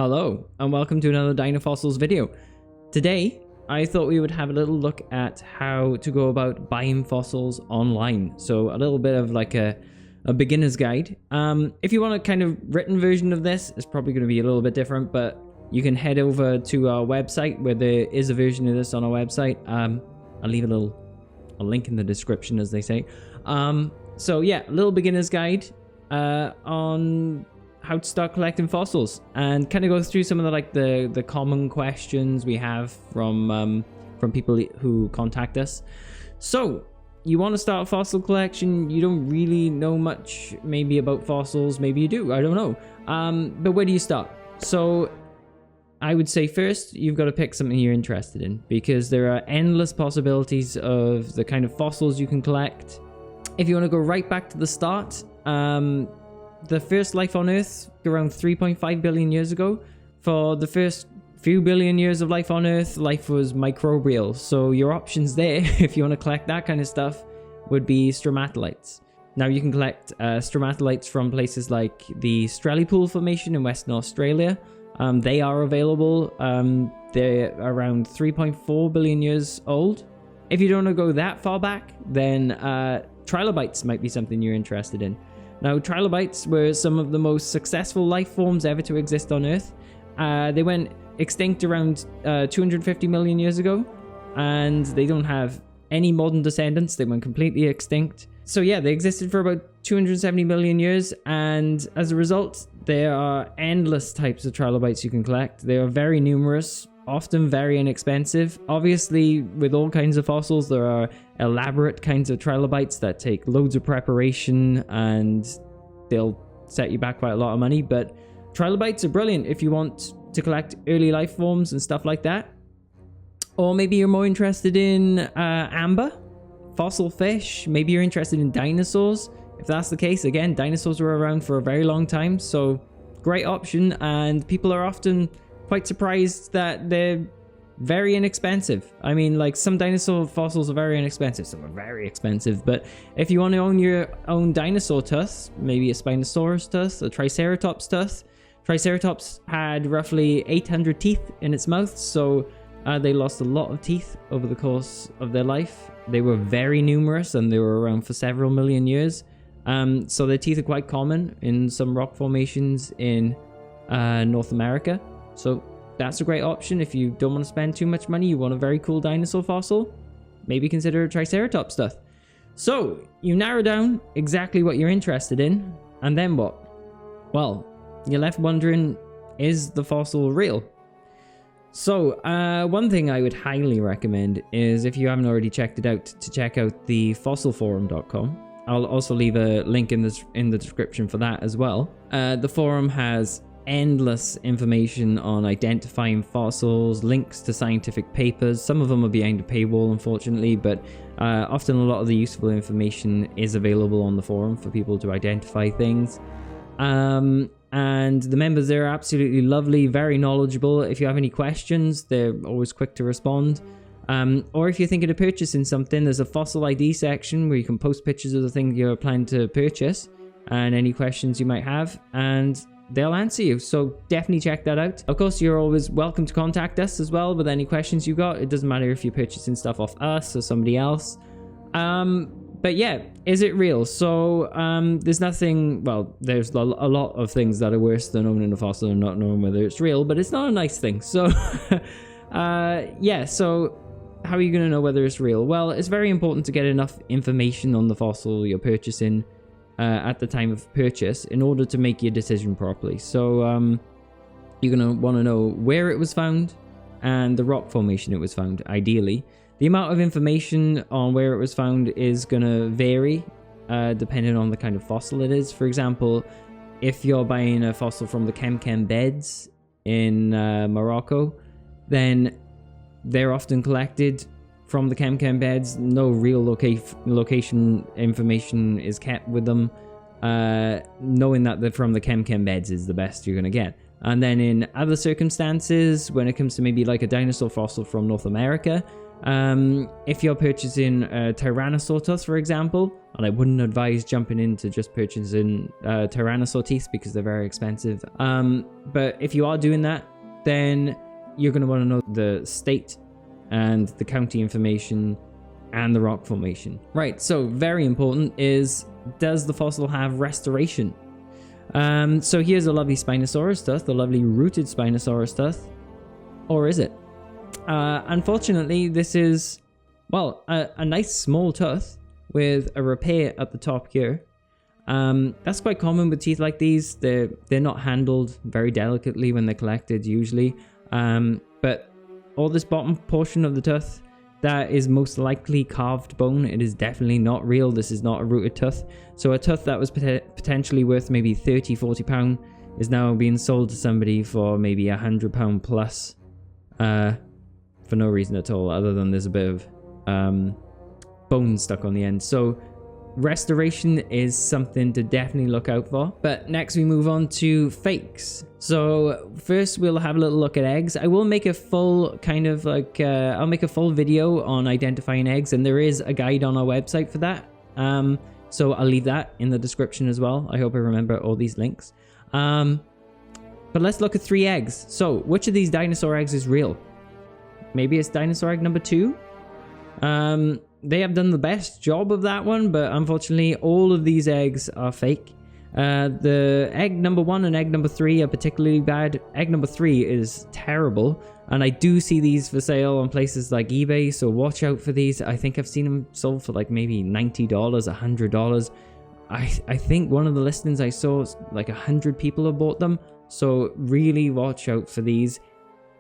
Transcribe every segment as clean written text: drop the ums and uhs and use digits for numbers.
Hello, and welcome to another Dino Fossils video. Today, I thought we would have a little look at how to go about buying fossils online. So a little bit of like a beginner's guide. If you want a kind of written version of this, it's probably going to be a little bit different, but you can head over to our website where there is a version of this on our website. I'll leave a link in the description, as they say. So yeah, a little beginner's guide on how to start collecting fossils, and kind of go through some of the common questions we have from people who contact us. So you want to start a fossil collection, you don't really know much maybe about fossils, maybe you do, I don't know, but where do you start? So I would say first you've got to pick something you're interested in, because there are endless possibilities of the kind of fossils you can collect. If you want to go right back to the start, the first life on Earth, around 3.5 billion years ago. For the first few billion years of life on Earth, life was microbial. So your options there, if you want to collect that kind of stuff, would be stromatolites. Now you can collect stromatolites from places like the Strelley Formation in Western Australia. They are available. They're around 3.4 billion years old. If you don't want to go that far back, then trilobites might be something you're interested in. Now, trilobites were some of the most successful life forms ever to exist on Earth. They went extinct around 250 million years ago, and they don't have any modern descendants. They went completely extinct. So yeah, they existed for about 270 million years, and as a result, there are endless types of trilobites you can collect. They are very numerous, often very inexpensive. Obviously, with all kinds of fossils, there are elaborate kinds of trilobites that take loads of preparation, and they'll set you back quite a lot of money. But trilobites are brilliant if you want to collect early life forms and stuff like that. Or maybe you're more interested in amber, fossil fish. Maybe you're interested in dinosaurs. If that's the case, again, dinosaurs were around for a very long time, so great option. And people are often quite surprised that they're very inexpensive. I mean, like, some dinosaur fossils are very inexpensive, some are very expensive, but if you want to own your own dinosaur tooth, maybe a Spinosaurus tooth, a Triceratops tooth. Triceratops had roughly 800 teeth in its mouth, so they lost a lot of teeth over the course of their life. They were very numerous, and they were around for several million years. So their teeth are quite common in some rock formations in North America. So that's a great option if you don't want to spend too much money. You want a very cool dinosaur fossil, maybe consider a Triceratops tooth. So you narrow down exactly what you're interested in, and then what? Well, you're left wondering, is the fossil real? So one thing I would highly recommend is, if you haven't already checked it out, to check out the fossilforum.com. I'll also leave a link in the description for that as well. The forum has endless information on identifying fossils, links to scientific papers. Some of them are behind a paywall, unfortunately, but often a lot of the useful information is available on the forum for people to identify things. And the members there are absolutely lovely, very knowledgeable. If you have any questions, they're always quick to respond. Or if you're thinking of purchasing something, there's a fossil ID section where you can post pictures of the thing you're planning to purchase and any questions you might have, and they'll answer you. So definitely check that out. Of course, you're always welcome to contact us as well with any questions you got. It doesn't matter if you're purchasing stuff off us or somebody else. But yeah, is it real? So there's nothing, well, there's a lot of things that are worse than owning a fossil and not knowing whether it's real, but it's not a nice thing. So yeah, so how are you going to know whether it's real? Well, it's very important to get enough information on the fossil you're purchasing at the time of purchase in order to make your decision properly. So you're going to want to know where it was found and the rock formation it was found, ideally. The amount of information on where it was found is going to vary depending on the kind of fossil it is. For example, if you're buying a fossil from the Kemkem beds in Morocco, then they're often collected from the Kemkem beds. No real location information is kept with them. Knowing that they're from the Kemkem beds is the best you're going to get. And then in other circumstances, when it comes to maybe like a dinosaur fossil from North America, If you're purchasing a Tyrannosaur tooth, for example, and I wouldn't advise jumping into just purchasing Tyrannosaur teeth because they're very expensive. But if you are doing that, then you're going to want to know the state and the county information and the rock formation. Right, so very important is, does the fossil have restoration? So here's a lovely Spinosaurus tooth, the lovely rooted Spinosaurus tooth. Or is it? Unfortunately, this is, well, a nice small tooth with a repair at the top here. That's quite common with teeth like these. They're not handled very delicately when they're collected usually. But all this bottom portion of the tooth, that is most likely carved bone. It is definitely not real. This is not a rooted tooth. So a tooth that was potentially worth maybe 30, 40 pound is now being sold to somebody for maybe £100 plus, for no reason at all, other than there's a bit of bone stuck on the end. So restoration is something to definitely look out for. But next we move on to fakes. So first we'll have a little look at eggs. I will make a full kind of like, I'll make a full video on identifying eggs, and there is a guide on our website for that. So I'll leave that in the description as well. I hope I remember all these links. But let's look at 3 eggs. So which of these dinosaur eggs is real? Maybe it's dinosaur egg number 2. They have done the best job of that one, but unfortunately all of these eggs are fake. The egg number 1 and egg number 3 are particularly bad. Egg number 3 is terrible, and I do see these for sale on places like eBay, so watch out for these. I think I've seen them sold for like maybe $90, $100. I think one of the listings I saw, like 100 people have bought them, so really watch out for these.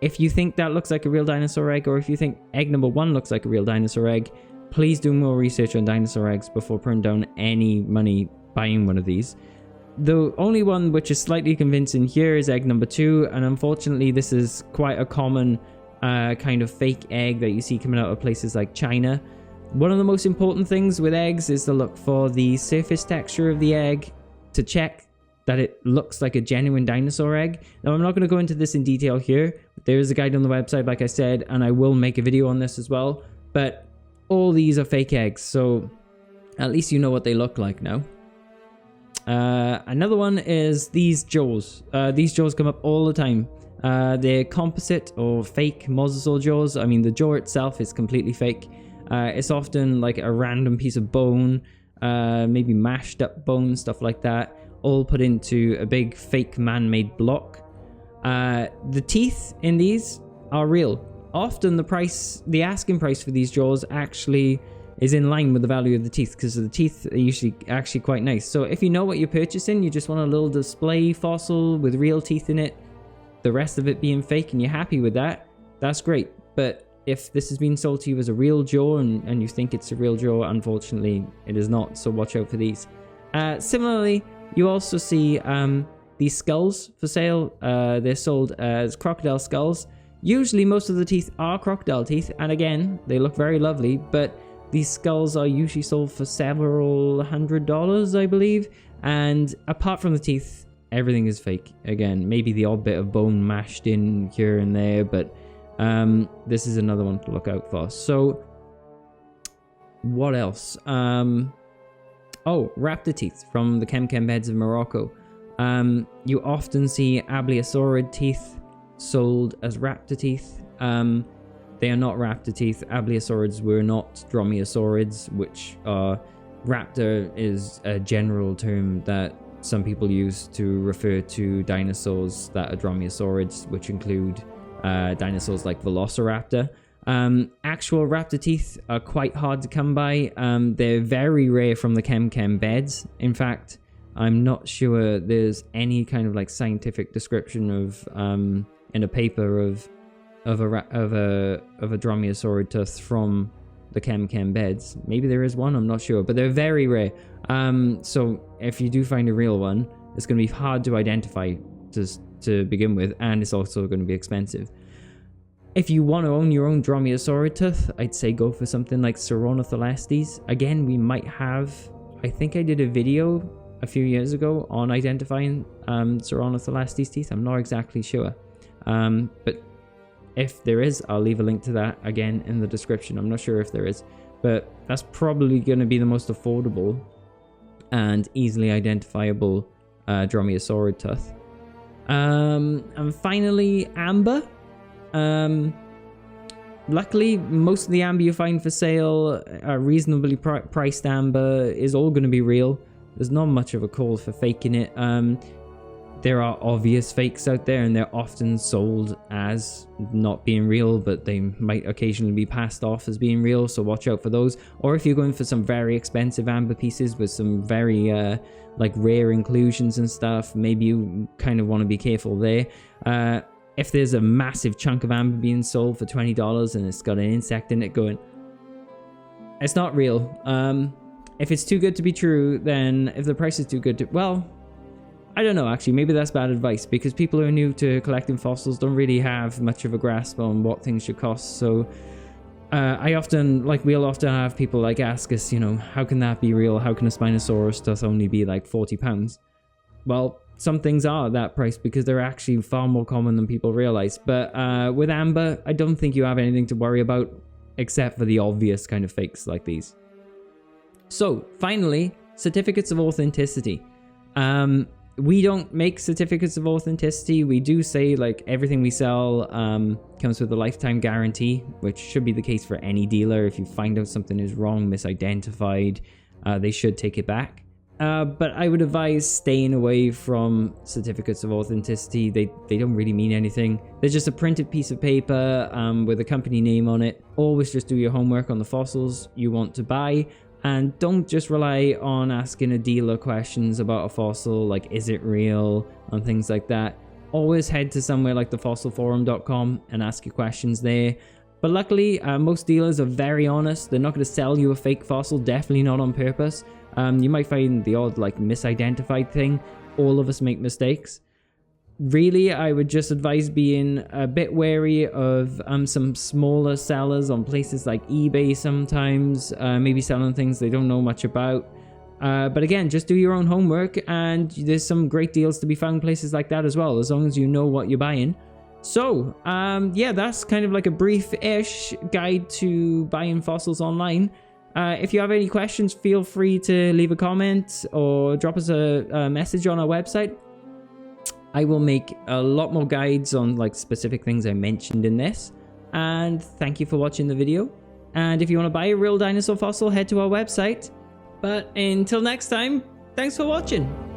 If you think that looks like a real dinosaur egg, or if you think egg number 1 looks like a real dinosaur egg, please do more research on dinosaur eggs before putting down any money buying one of these. The only one which is slightly convincing here is egg number 2, and unfortunately this is quite a common kind of fake egg that you see coming out of places like China. One of the most important things with eggs is to look for the surface texture of the egg to check that it looks like a genuine dinosaur egg. Now I'm not going to go into this in detail here. There is a guide on the website, like I said, and I will make a video on this as well, but all these are fake eggs, so at least you know what they look like now. Another one is these jaws. These jaws come up all the time. They're composite or fake mosasaur jaws. I mean, the jaw itself is completely fake. It's often like a random piece of bone, maybe mashed up bone, stuff like that, all put into a big fake man-made block. The teeth in these are real. Often the asking price for these jaws actually is in line with the value of the teeth, because the teeth are usually actually quite nice. So if you know what you're purchasing, you just want a little display fossil with real teeth in it, the rest of it being fake, and you're happy with that, that's great. But if this is being sold to you as a real jaw and you think it's a real jaw, unfortunately it is not, so watch out for these. Similarly, you also see these skulls for sale. They're sold as crocodile skulls. Usually most of the teeth are crocodile teeth, and again, they look very lovely, but these skulls are usually sold for several $100s, I believe. And apart from the teeth, everything is fake. Again, maybe the odd bit of bone mashed in here and there, but this is another one to look out for. So, what else? Oh, raptor teeth from the Kem beds of Morocco. You often see abeliosaurid teeth sold as raptor teeth. They are not raptor teeth. Abeliosaurids were not dromaeosaurids, which are... Raptor is a general term that some people use to refer to dinosaurs that are dromaeosaurids, which include dinosaurs like Velociraptor. Actual raptor teeth are quite hard to come by. They're very rare from the Kem beds. In fact, I'm not sure there's any kind of like scientific description of in a paper of a dromaeosaurid tooth from the Kem beds. Maybe there is one, I'm not sure, but they're very rare. So if you do find a real one, it's going to be hard to identify to begin with, and it's also going to be expensive. If you want to own your own dromaeosaurid tooth, I'd say go for something like Cerronotholestes. Again, we might have... I think I did a video a few years ago on identifying Cerronotholestes teeth. I'm not exactly sure. But If there is, I'll leave a link to that again in the description. I'm not sure if there is, but that's probably going to be the most affordable and easily identifiable dromaeosaurid tooth. And finally, amber. Luckily, most of the amber you find for sale, reasonably priced amber, is all going to be real. There's not much of a call for faking it. There are obvious fakes out there, and they're often sold as not being real, but they might occasionally be passed off as being real, so watch out for those. Or if you're going for some very expensive amber pieces with some very like rare inclusions and stuff, maybe you kind of want to be careful there. If there's a massive chunk of amber being sold for $20 and it's got an insect in it going, it's not real. If it's too good to be true, then if the price is too good to, well, I don't know, actually, maybe that's bad advice, because people who are new to collecting fossils don't really have much of a grasp on what things should cost. So we'll often have people like ask us, you know, how can that be real? How can a Spinosaurus tooth only be like £40? Well, some things are at that price because they're actually far more common than people realize. But with amber, I don't think you have anything to worry about except for the obvious kind of fakes like these. So finally, certificates of authenticity. We don't make certificates of authenticity. We do say like everything we sell comes with a lifetime guarantee, which should be the case for any dealer. If you find out something is wrong, misidentified, they should take it back. But I would advise staying away from certificates of authenticity. They don't really mean anything. They're just a printed piece of paper with a company name on it. Always just do your homework on the fossils you want to buy. And don't just rely on asking a dealer questions about a fossil, like is it real, and things like that. Always head to somewhere like thefossilforum.com and ask your questions there. But luckily, most dealers are very honest. They're not going to sell you a fake fossil, definitely not on purpose. You might find the odd like misidentified thing. All of us make mistakes. Really, I would just advise being a bit wary of some smaller sellers on places like eBay sometimes, maybe selling things they don't know much about. But again, just do your own homework, and there's some great deals to be found places like that as well, as long as you know what you're buying. So, yeah, that's kind of like a brief-ish guide to buying fossils online. If you have any questions, feel free to leave a comment or drop us a message on our website. I will make a lot more guides on like specific things I mentioned in this. And thank you for watching the video. And if you want to buy a real dinosaur fossil, head to our website. But until next time, thanks for watching.